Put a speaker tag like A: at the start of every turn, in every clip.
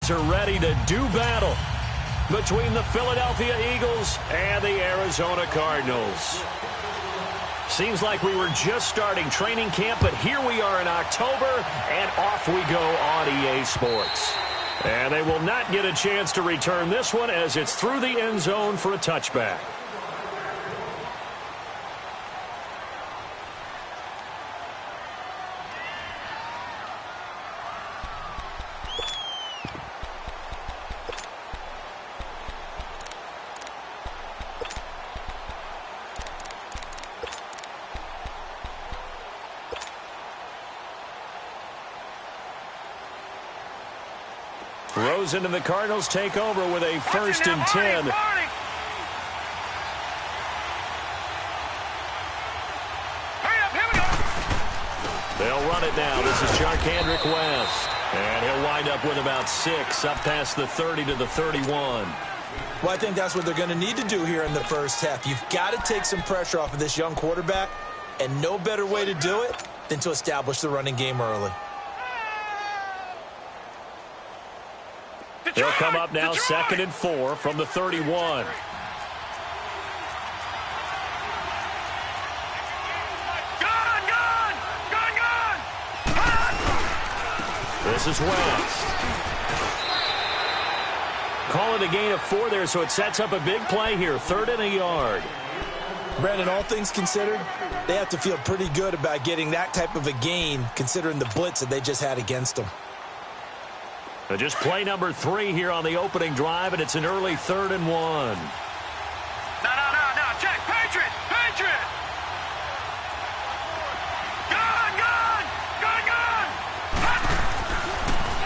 A: fans are ready to do battle between the Philadelphia Eagles and the Arizona Cardinals. Seems like we were just starting training camp, but here we are in October, and off we go on EA Sports. And they will not get a chance to return this one as it's through the end zone for a touchback. Rosen and the Cardinals take over with a 1st and 10. They'll run it now. This is Charkandrick West. And he'll wind up with about 6 up past the 30 to the 31.
B: Well, I think that's what they're going to need to do here in the first half. You've got to take some pressure off of this young quarterback, and no better way to do it than to establish the running game early.
A: They'll come up now 2nd and 4 from the 31. This is West. Call it a gain of 4 there, so it sets up a big play here. 3rd and a yard.
B: Brandon, all things considered, they have to feel pretty good about getting that type of a gain considering the blitz that they just had against them.
A: Just play number 3 here on the opening drive, and it's an early 3rd and 1.
C: No. Check. Patriot. Gun.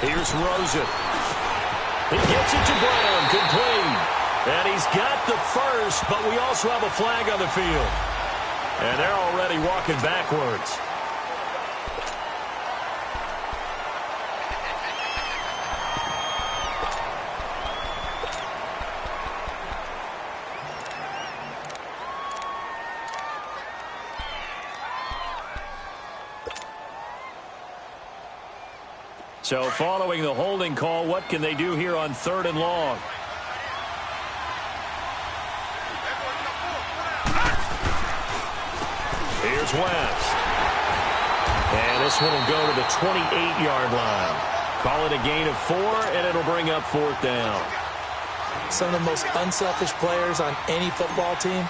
A: Here's Rosen. He gets it to Brown, complete. And he's got the first, but we also have a flag on the field. And they're already walking backwards. So following the holding call, what can they do here on 3rd and long? Here's West. And this one will go to the 28-yard line. Call it a gain of 4, and it'll bring up 4th down.
B: Some of the most unselfish players on any football team,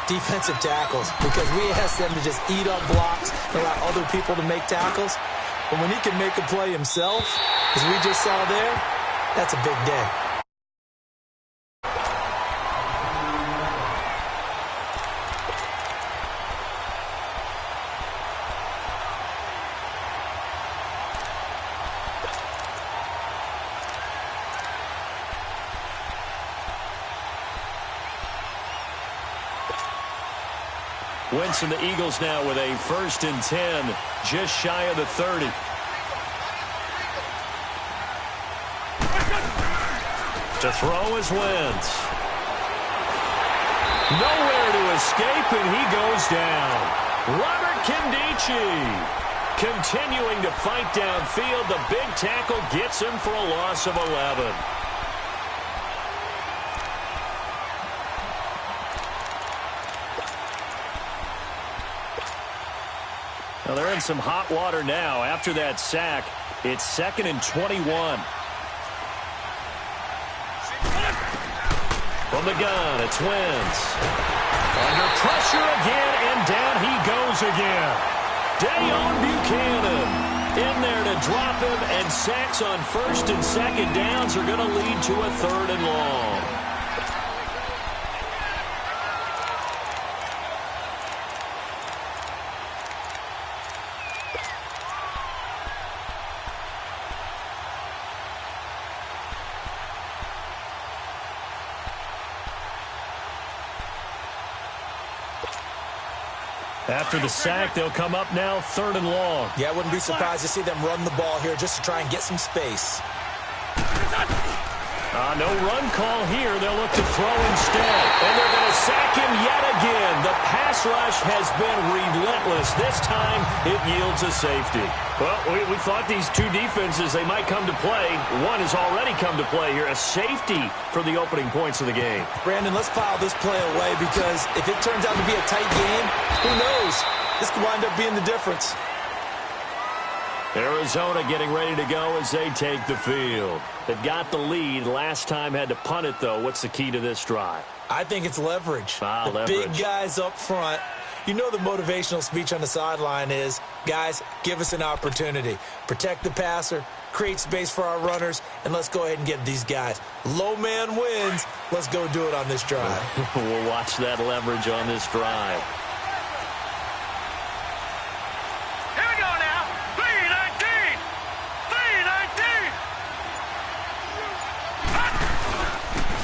B: defensive tackles, because we ask them to just eat up blocks and allow other people to make tackles. But when he can make a play himself, as we just saw there, that's a big day.
A: Wentz and the Eagles now with a 1st and 10, just shy of the 30. To throw is Wentz. Nowhere to escape, and he goes down. Robert Kindici continuing to fight downfield. The big tackle gets him for a loss of 11. Well, they're in some hot water now. After that sack, it's 2nd and 21. From the gun, it's Wentz. Under pressure again, and down he goes again. Dayon Buchanan in there to drop him, and sacks on 1st and 2nd downs are going to lead to a 3rd and long. After the sack, they'll come up now 3rd and long.
B: Yeah, I wouldn't be surprised to see them run the ball here just to try and get some space.
A: No run call here. They'll look to throw instead. And they're going to sack him yet again. The pass rush has been relentless. This time, it yields a safety. Well, we thought these two defenses, they might come to play. One has already come to play here. A safety for the opening points of the game.
B: Brandon, let's file this play away because if it turns out to be a tight game, who knows? This could wind up being the difference.
A: Arizona getting ready to go as they take the field. They've got the lead. Last time had to punt it, though. What's the key to this drive?
B: I think it's leverage.
A: Leverage.
B: Big guys up front. You know the motivational speech on the sideline is, guys, give us an opportunity. Protect the passer, create space for our runners, and let's go ahead and get these guys. Low man wins. Let's go do it on this drive.
A: We'll watch that leverage on this drive.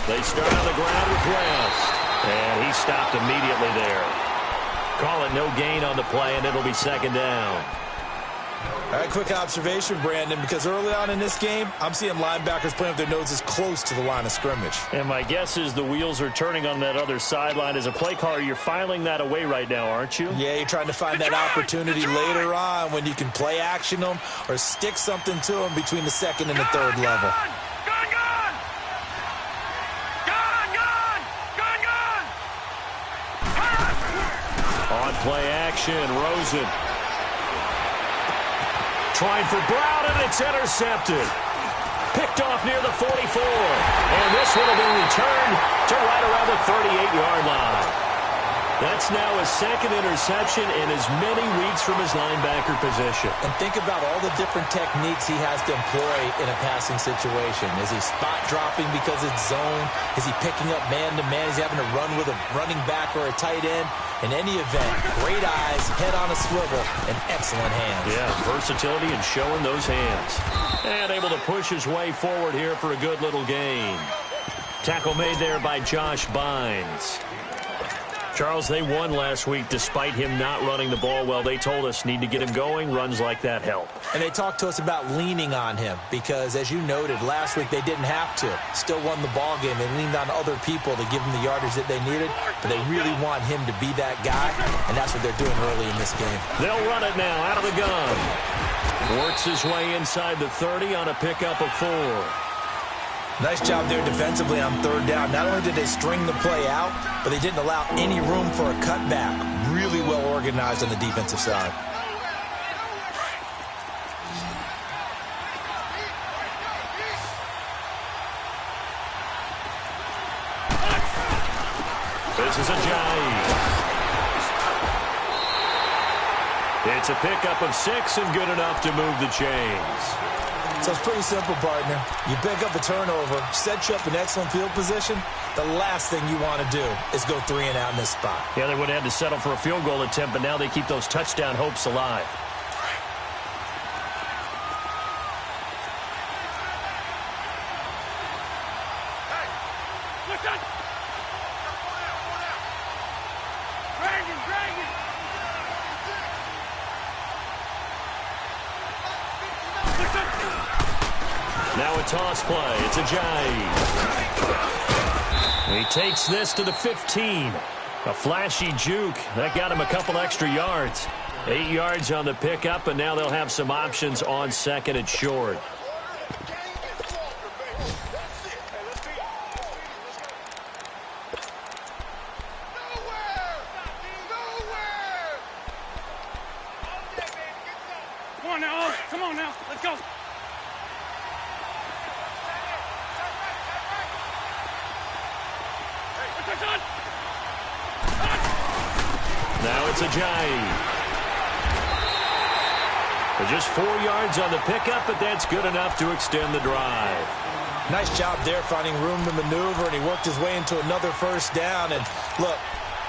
A: They start on the ground with West. And he stopped immediately there. Call it no gain on the play, and it'll be second down.
B: All right, quick observation, Brandon, because early on in this game, I'm seeing linebackers playing with their noses close to the line of scrimmage.
A: And my guess is the wheels are turning on that other sideline. As a play caller, you're filing that away right now, aren't you?
B: Yeah, you're trying to find that opportunity later on when you can play action them or stick something to them between the second and the third level.
A: On play action, Rosen. Trying for Brown, and it's intercepted. Picked off near the 44. And this one will be returned to right around the 38-yard line. That's now his second interception in as many weeks from his linebacker position.
B: And think about all the different techniques he has to employ in a passing situation. Is he spot dropping because it's zone? Is he picking up man-to-man? Is he having to run with a running back or a tight end? In any event, great eyes, head on a swivel, and excellent hands.
A: Yeah, versatility and showing those hands. And able to push his way forward here for a good little gain. Tackle made there by Josh Bynes. Charles, they won last week despite him not running the ball well. They told us need to get him going. Runs like that help.
B: And they talked to us about leaning on him because, as you noted, last week they didn't have to. Still won the ball game. They leaned on other people to give them the yardage that they needed, but they really want him to be that guy, and that's what they're doing early in this game.
A: They'll run it now out of the gun. Works his way inside the 30 on a pickup of 4.
B: Nice job there defensively on third down. Not only did they string the play out, but they didn't allow any room for a cutback. Really well organized on the defensive side.
A: This is Ajayi. It's a pickup of 6 and good enough to move the chains.
B: So it's pretty simple, partner. You pick up a turnover, set you up in excellent field position. The last thing you want to do is go 3 and out in this spot.
A: Yeah, they would have had to settle for a field goal attempt, but now they keep those touchdown hopes alive. Now a toss play. It's Ajayi. He takes this to the 15. A flashy juke. That got him a couple extra yards. 8 yards on the pickup, and now they'll have some options on second and short.
C: Come on now. Come on now. Let's go.
A: Now it's Ajayi. Just 4 yards on the pickup, but that's good enough to extend the drive.
B: Nice job there finding room to maneuver, and he worked his way into another first down. And look,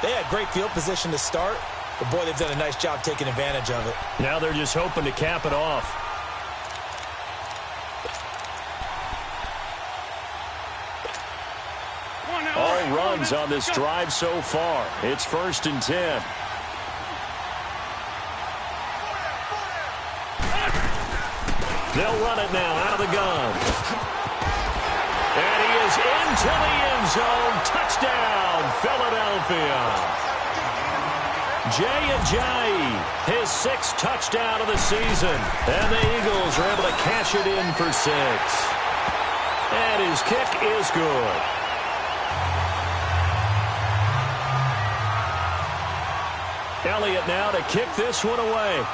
B: they had great field position to start, but boy, they've done a nice job taking advantage of it.
A: Now they're just hoping to cap it off. All runs on this drive so far. It's 1st and 10. They'll run it now out of the gun. And he into the end zone. Touchdown, Philadelphia. Jay Ajayi, his 6th touchdown of the season. And the Eagles are able to cash it in for 6. And his kick is good. Elliott now to kick this one away.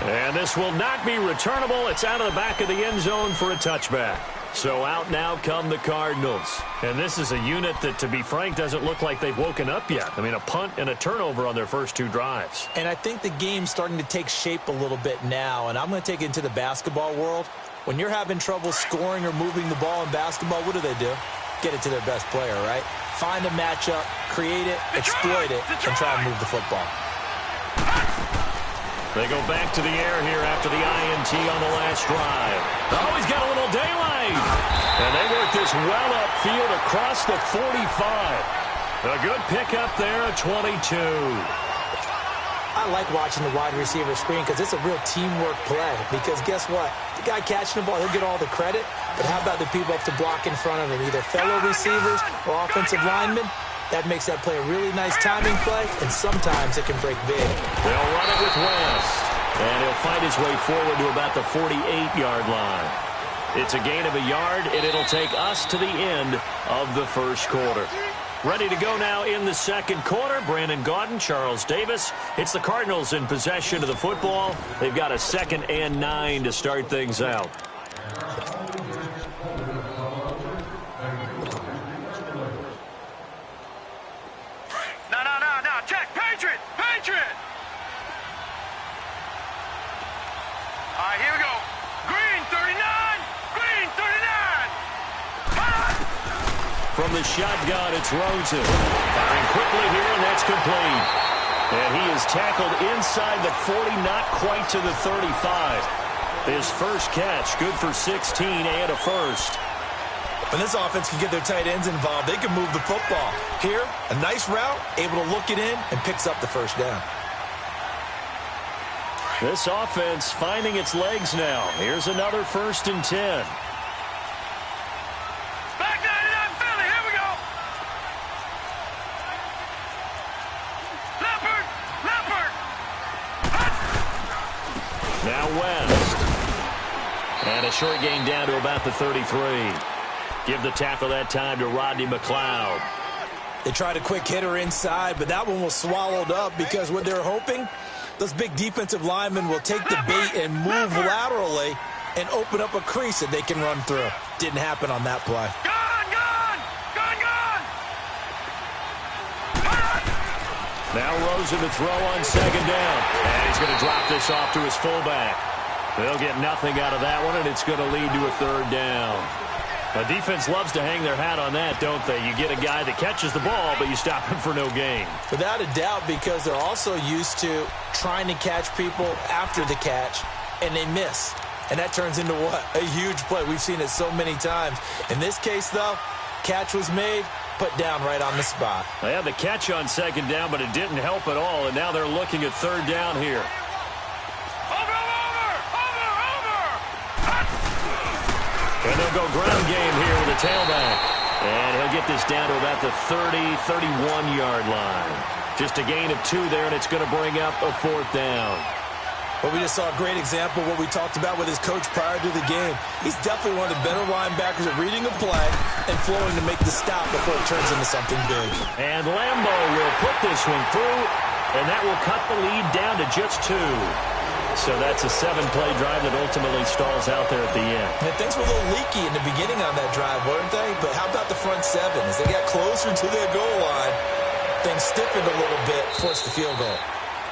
A: And this will not be returnable. It's out of the back of the end zone for a touchback. So out now come the Cardinals. And this is a unit that, to be frank, doesn't look like they've woken up yet. I mean, a punt and a turnover on their first 2 drives.
B: And I think the game's starting to take shape a little bit now. And I'm going to take it into the basketball world. When you're having trouble scoring or moving the ball in basketball, what do? Get it to their best player, right? Find a matchup, create it, exploit it, and try and move the football.
A: They go back to the air here after the INT on the last drive. Oh, he's got a little daylight. And they work this well upfield across the 45. A good pickup there at 22.
B: I like watching the wide receiver screen because it's a real teamwork play. Because guess what? The guy catching the ball, he'll get all the credit. But how about the people up to block in front of him, either fellow receivers or offensive linemen? That makes that play a really nice timing play, and sometimes it can break big.
A: They'll run it with West, and he'll find his way forward to about the 48-yard line. It's a gain of a yard, and it'll take us to the end of the first quarter. Ready to go now in the second quarter. Brandon Gaudin, Charles Davis. It's the Cardinals in possession of the football. They've got a 2nd and 9 to start things out.
C: Patriot! All right, here we go. Green, 39! Green, 39!
A: From the shotgun, it's Rosen. Firing quickly here, and that's complete. And he is tackled inside the 40, not quite to the 35. His first catch, good for 16 and a first.
B: When this offense can get their tight ends involved, they can move the football. Here, a nice route, able to look it in, and picks up the first down.
A: This offense finding its legs now. Here's another 1st and 10.
C: Back 99 Philly, here we go. Leopard.
A: Now West. And a short gain down to about the 33. Give the tackle that time to Rodney McLeod.
B: They tried a quick hitter inside, but that one was swallowed up because what they're hoping, those big defensive linemen will take the bait and move laterally and open up a crease that they can run through. Didn't happen on that play.
C: Gone!
A: Now Rosen to throw on 2nd down. And he's going to drop this off to his fullback. They'll get nothing out of that one, and it's going to lead to a 3rd down. The defense loves to hang their hat on that, don't they? You get a guy that catches the ball, but you stop him for no gain.
B: Without a doubt, because they're also used to trying to catch people after the catch, and they miss. And that turns into what? A huge play. We've seen it so many times. In this case, though, catch was made, put down right on the spot.
A: They had the catch on 2nd down, but it didn't help at all, and now they're looking at 3rd down here. And they'll go ground game here with a tailback. And he'll get this down to about the 30, 31-yard line. Just a gain of 2 there, and it's going to bring up a 4th down.
B: Well, we just saw a great example of what we talked about with his coach prior to the game. He's definitely one of the better linebackers at reading a play and flowing to make the stop before it turns into something big.
A: And Lambo will put this one through, and that will cut the lead down to just 2. So that's a 7-play drive that ultimately stalls out there at the end.
B: And things were a little leaky in the beginning on that drive, weren't they? But how about the front 7? As they got closer to their goal line, things stiffened a little bit, forced the field goal.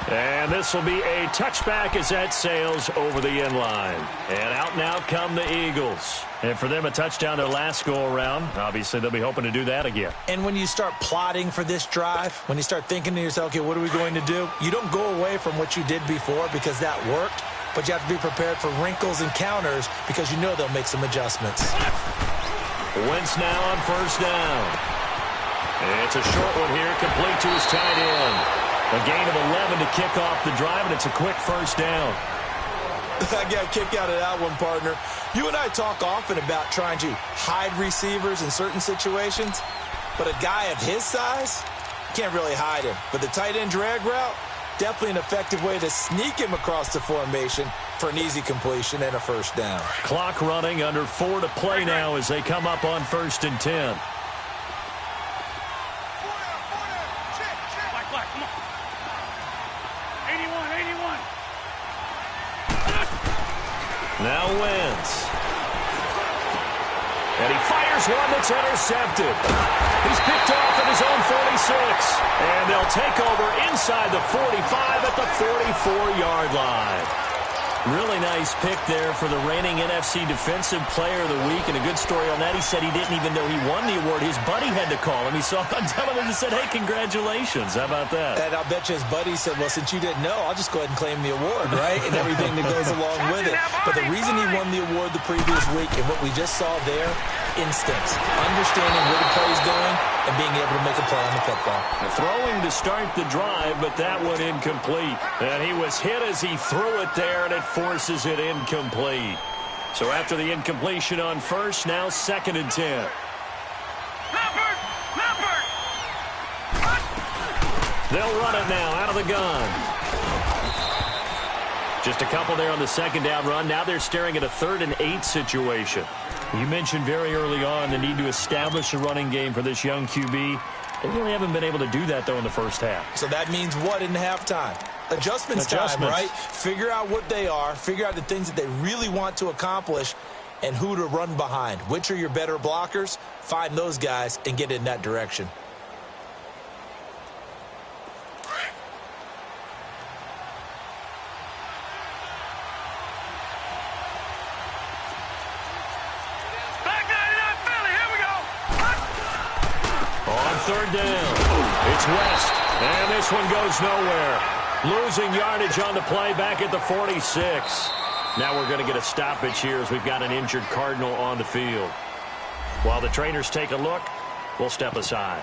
A: And this will be a touchback as that sails over the end line. And out now come the Eagles. And for them, a touchdown their last go-around. Obviously, they'll be hoping to do that again.
B: And when you start plotting for this drive, when you start thinking to yourself, okay, what are we going to do? You don't go away from what you did before because that worked, but you have to be prepared for wrinkles and counters because you know they'll make some adjustments.
A: Wentz now on 1st down. And it's a short one here, complete to his tight end. A gain of 11 to kick off the drive, and it's a quick 1st down.
B: I got a kick out of that one, partner. You and I talk often about trying to hide receivers in certain situations, but a guy of his size, can't really hide him. But the tight end drag route, definitely an effective way to sneak him across the formation for an easy completion and a first down.
A: Clock running, under 4 to play now as they come up on 1st and 10.
C: Black, come on. 81.
A: Now Wentz. And he fires one that's intercepted. He's picked off at his own 46. And they'll take over inside the 45 at the 44-yard line. Really nice pick there for the reigning NFC Defensive Player of the Week. And a good story on that. He said he didn't even know he won the award. His buddy had to call him. He saw it on television and said, hey, congratulations. How about that?
B: And I'll bet you his buddy said, well, since you didn't know, I'll just go ahead and claim the award, right? And everything that goes along with it. But the reason he won the award the previous week and what we just saw there, instincts, understanding where the play is going and being able to make a play on the football.
A: Throwing to start the drive, but that one incomplete. And he was hit as he threw it there, and it forces it incomplete. So after the incompletion on first, now 2nd and 10.
C: Leopard!
A: They'll run it now out of the gun. Just a couple there on the 2nd down run. Now they're staring at a 3rd and 8 situation. You mentioned very early on the need to establish a running game for this young QB. They really haven't been able to do that, though, in the first half.
B: So that means what in halftime? Adjustments time, right? Figure out what they are, figure out the things that they really want to accomplish, and who to run behind. Which are your better blockers? Find those guys and get in that direction.
A: On 3rd down, it's West, and this one goes nowhere. Losing yardage on the play back at the 46. Now we're going to get a stoppage here as we've got an injured Cardinal on the field. While the trainers take a look, we'll step aside.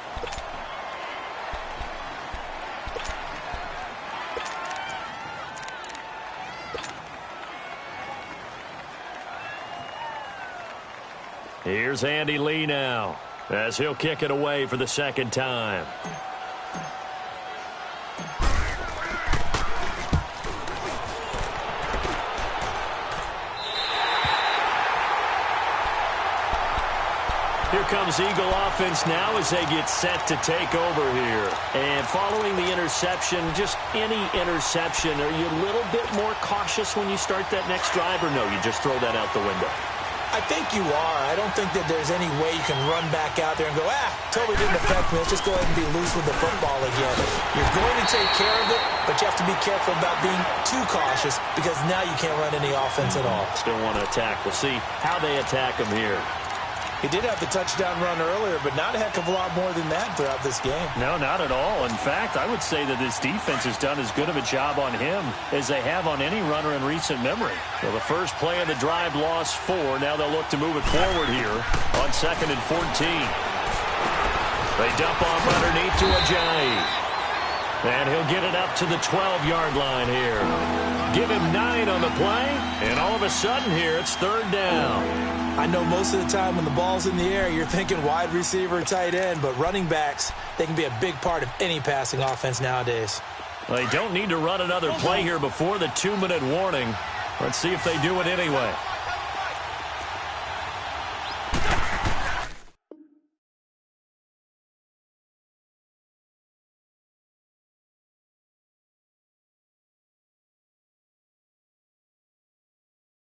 A: Here's Andy Lee now, as he'll kick it away for the 2nd time. Here comes Eagle offense now as they get set to take over here. And following the interception, just any interception, are you a little bit more cautious when you start that next drive, or no, you just throw that out the window?
B: I think you are. I don't think that there's any way you can run back out there and go, totally didn't affect me. Let's just go ahead and be loose with the football again. You're going to take care of it, but you have to be careful about being too cautious because now you can't run any offense at all.
A: Still want to attack. We'll see how they attack him here.
B: He did have the touchdown run earlier, but not a heck of a lot more than that throughout this game.
A: No, not at all. In fact, I would say that this defense has done as good of a job on him as they have on any runner in recent memory. Well, the first play of the drive lost 4. Now they'll look to move it forward here on 2nd and 14. They dump off underneath to Ajayi. And he'll get it up to the 12-yard line here. Give him 9 on the play, and all of a sudden here it's 3rd down.
B: I know most of the time when the ball's in the air, you're thinking wide receiver, tight end, but running backs, they can be a big part of any passing offense nowadays.
A: They don't need to run another play here before the 2-minute warning. Let's see if they do it anyway.